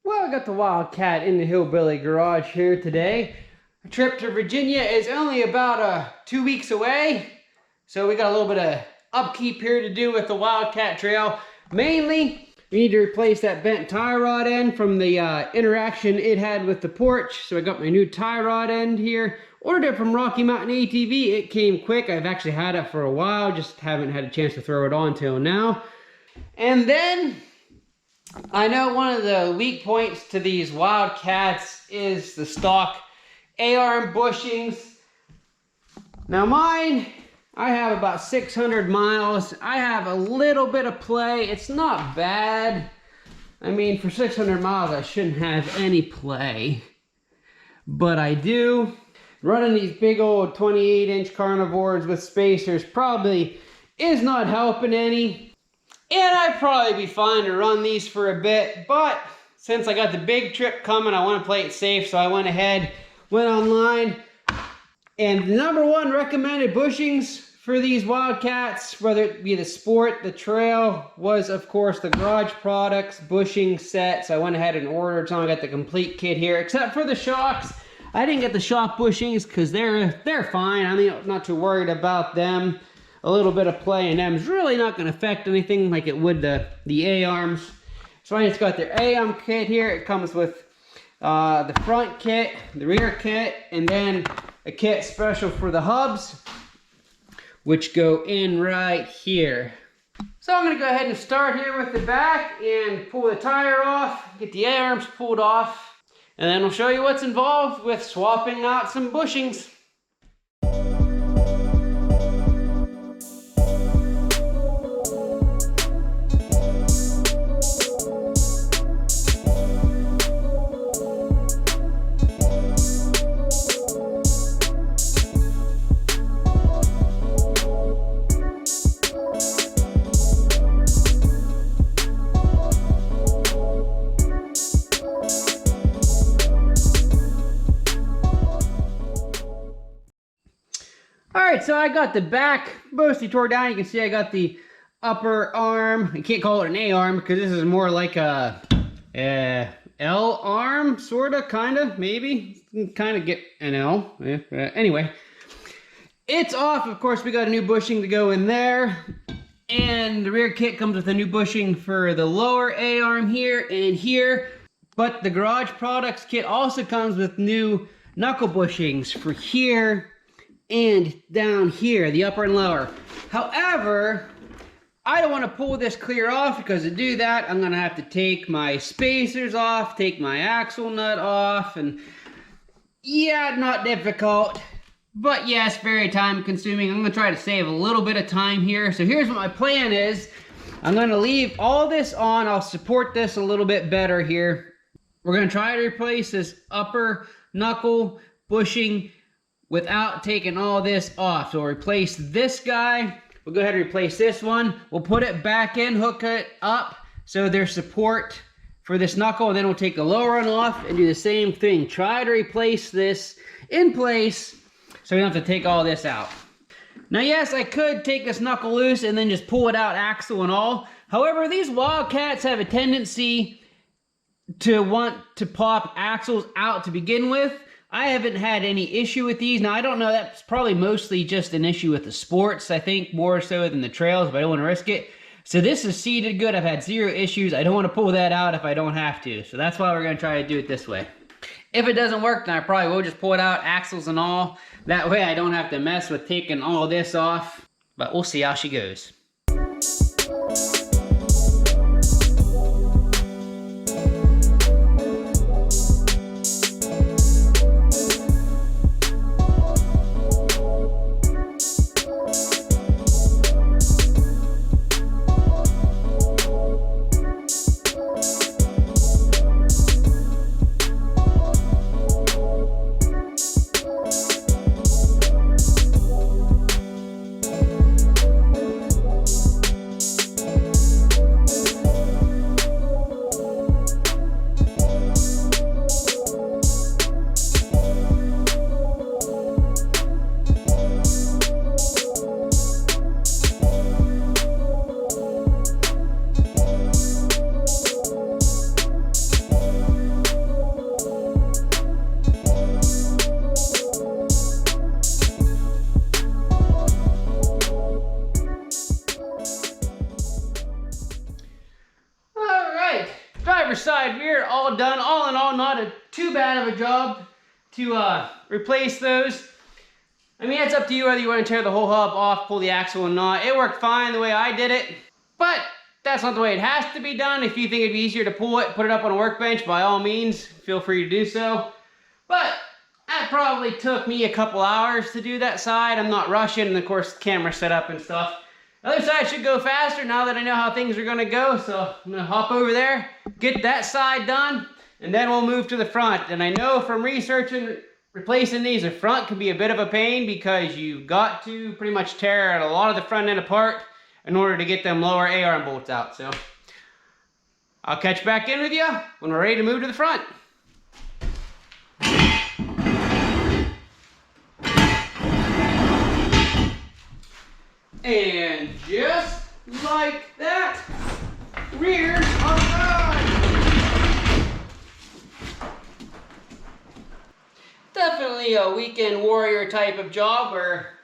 Well, I got the Wildcat in the Hillbilly garage here today. Our trip to Virginia is only about 2 weeks away. So we got a little bit of upkeep here to do with the Wildcat trail. Mainly, we need to replace that bent tie rod end from the interaction it had with the porch. So I got my new tie rod end here. Ordered it from Rocky Mountain ATV. It came quick. I've actually had it for a while. Just haven't had a chance to throw it on till now. And then I know one of the weak points to these Wildcats is the stock A-arm bushings. Now mine, I have about 600 miles. I have a little bit of play. It's not bad. I mean, for 600 miles, I shouldn't have any play. But I do. Running these big old 28-inch carnivores with spacers probably is not helping any. And I'd probably be fine to run these for a bit, but since I got the big trip coming, I want to play it safe, so I went ahead, went online, and the #1 recommended bushings for these Wildcats, whether it be the sport, the trail, was of course the Garage Products bushing set. So I went ahead and ordered, so I got the complete kit here, except for the shocks. I didn't get the shock bushings because they're fine. I mean, I'm not too worried about them. A little bit of play in them is really not going to affect anything like it would the A-arms. So I just got their A-arm kit here. It comes with the front kit, the rear kit, and then a kit special for the hubs, which go in right here. So I'm going to go ahead and start here with the back and pull the tire off, get the A-arms pulled off, and then I'll show you what's involved with swapping out some bushings. Alright, so I got the back mostly tore down. You can see I got the upper arm. I can't call it an A-arm because this is more like a L-arm, sort of, kind of, maybe. You can kind of get an L. Anyway, it's off. Of course, we got a new bushing to go in there. And the rear kit comes with a new bushing for the lower A-arm here and here. But the Garage Products kit also comes with new knuckle bushings for here and down here, the upper and lower. However, I don't want to pull this clear off because to do that, I'm going to have to take my spacers off, take my axle nut off, and yeah, not difficult. But yes, very time consuming. I'm going to try to save a little bit of time here. So here's what my plan is. I'm going to leave all this on. I'll support this a little bit better here. We're going to try to replace this upper knuckle bushing without taking all this off. So we'll replace this guy. We'll go ahead and replace this one. We'll put it back in, hook it up so there's support for this knuckle, and then we'll take the lower one off and do the same thing. Try to replace this in place so we don't have to take all this out. Now yes, I could take this knuckle loose and then just pull it out, axle and all. However, these Wildcats have a tendency to want to pop axles out to begin with. I haven't had any issue with these. Now, I don't know, that's probably mostly just an issue with the sports, I think, more so than the trails, but I don't want to risk it. So this is seated good. I've had 0 issues. I don't want to pull that out if I don't have to. So that's why we're going to try to do it this way. If it doesn't work, then I probably will just pull it out, axles and all. That way I don't have to mess with taking all this off. But we'll see how she goes. driver's side rear, all done. All in all, not too bad of a job to replace those. I mean, it's up to you whether you want to tear the whole hub off, pull the axle or not. It worked fine the way I did it, but that's not the way it has to be done. If you think it'd be easier to pull it, put it up on a workbench, by all means, feel free to do so. But that probably took me a couple hours to do that side. I'm not rushing, and of course, the camera setup and stuff. The other side should go faster now that I know how things are gonna go, so I'm gonna hop over there, get that side done, and then we'll move to the front. And I know from researching replacing these, the front can be a bit of a pain because you've got to pretty much tear a lot of the front end apart in order to get them lower A-arm bolts out. So I'll catch back in with you when we're ready to move to the front. And just like that, rears are done. Definitely a weekend warrior type of job where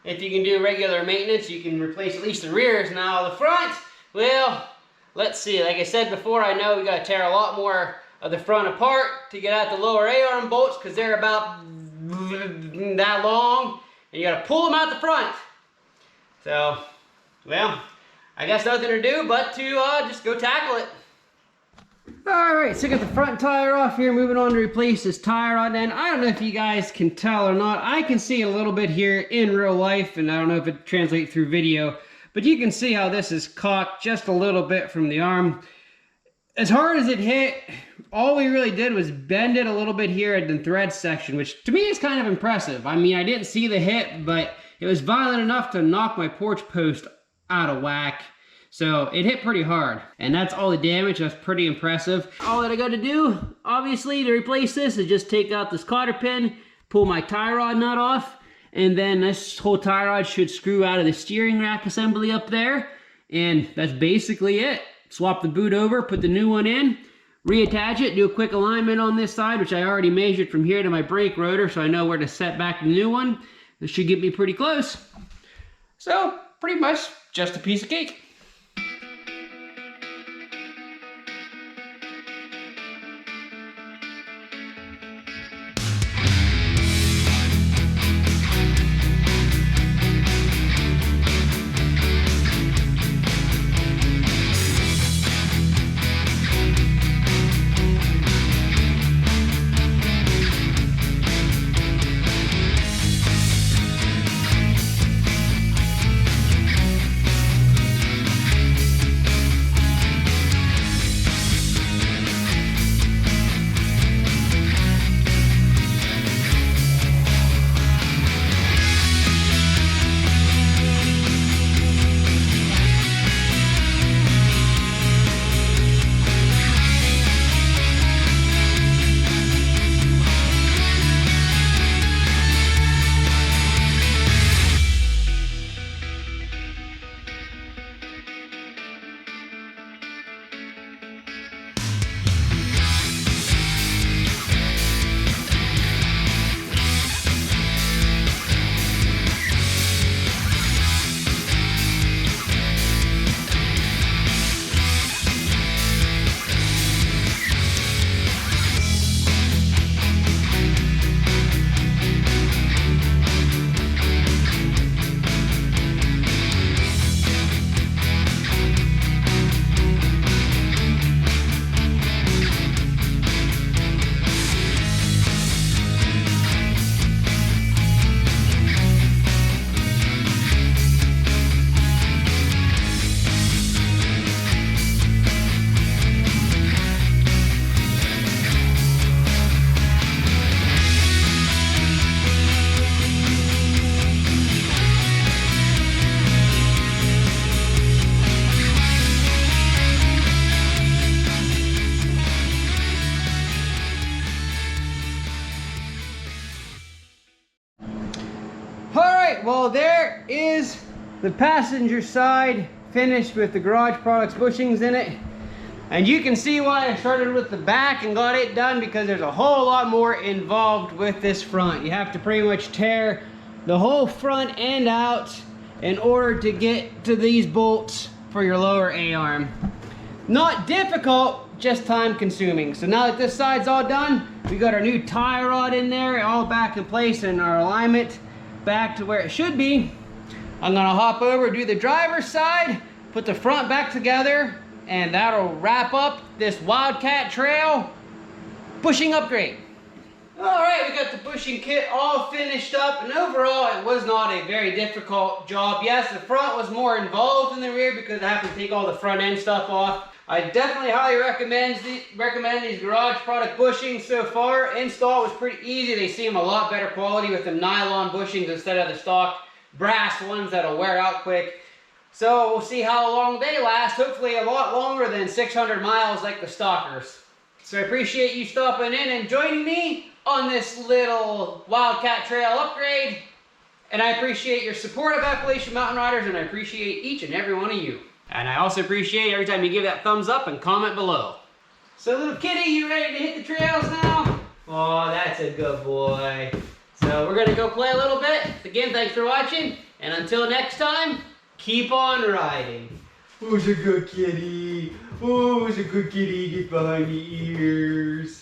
if you can do regular maintenance, you can replace at least the rears. Now the front, well, let's see. Like I said before, I know we got to tear a lot more of the front apart to get out the lower A-arm bolts because they're about that long, and you got to pull them out the front. So, well, I guess nothing to do but to just go tackle it. Alright, so I got the front tire off here, moving on to replace this tire rod end. I don't know if you guys can tell or not. I can see a little bit here in real life, and I don't know if it translates through video, but you can see how this is cocked just a little bit from the arm. As hard as it hit, all we really did was bend it a little bit here at the thread section, which to me is kind of impressive. I mean, I didn't see the hit, but it was violent enough to knock my porch post out of whack. So it hit pretty hard, and that's all the damage. That's pretty impressive. All that I got to do, obviously, to replace this is just take out this cotter pin, pull my tie rod nut off, and then this whole tie rod should screw out of the steering rack assembly up there, and that's basically it. Swap the boot over, put the new one in, reattach it, do a quick alignment on this side, which I already measured from here to my brake rotor, so I know where to set back the new one. This should get me pretty close. So, pretty much just a piece of cake. Well, there is the passenger side finished with the Garage Products bushings in it. And you can see why I started with the back and got it done, because there's a whole lot more involved with this front. You have to pretty much tear the whole front end out in order to get to these bolts for your lower A-arm. Not difficult, just time consuming. So now that this side's all done, we got our new tie rod in there, all back in place and our alignment back to where it should be. I'm gonna hop over, do the driver's side, put the front back together, and that'll wrap up this Wildcat trail bushing upgrade. All right, we got the bushing kit all finished up, and overall it was not a very difficult job. Yes, the front was more involved than the rear because I have to take all the front end stuff off. I definitely highly recommend these garage product bushings so far. Install was pretty easy. They seem a lot better quality with them nylon bushings instead of the stock brass ones that'll wear out quick. So we'll see how long they last. Hopefully a lot longer than 600 miles like the stockers. So I appreciate you stopping in and joining me on this little Wildcat Trail upgrade. And I appreciate your support of Appalachian Mountain Riders, and I appreciate each and every one of you. And I also appreciate every time you give that thumbs up and comment below. So little kitty, you ready to hit the trails now? Oh, that's a good boy. So we're gonna go play a little bit. Again, thanks for watching, and until next time, keep on riding. Who's a good kitty? Oh, who's a good kitty? Get behind the ears.